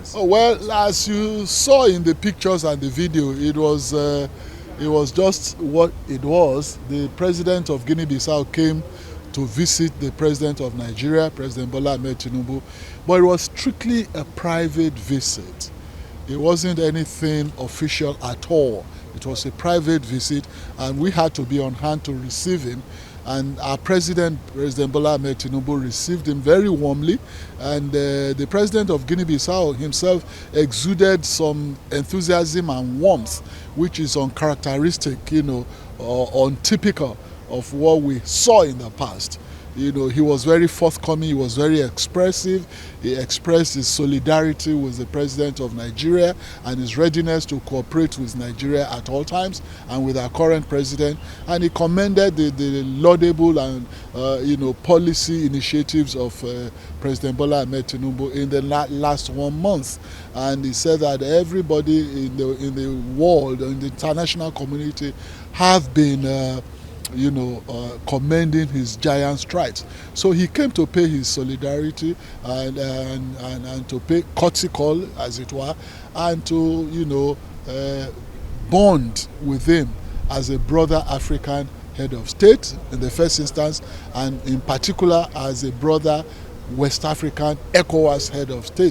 Nigerians? Oh, well, as you saw in the pictures and the video, it was just what it was. The president of Guinea-Bissau came to visit the president of Nigeria, President Bola Ahmed Tinubu, but it was strictly a private visit. It wasn't anything official at all. It was a private visit, and we had to be on hand to receive him. And our president, President Bola Ahmed Tinubu, received him very warmly. And the president of Guinea-Bissau himself exuded some enthusiasm and warmth, which is uncharacteristic, untypical of what we saw in the past. He was very forthcoming, he was very expressive. He expressed his solidarity with the president of Nigeria and his readiness to cooperate with Nigeria at all times and with our current president. And he commended the laudable and policy initiatives of President Bola Ahmed Tinubu in the last 1 month. And he said that everybody in the world, in the international community, have been commending his giant strides. So he came to pay his solidarity and to pay courtesy call, as it were, and to bond with him as a brother African head of state in the first instance, and in particular as a brother West African ECOWAS head of state.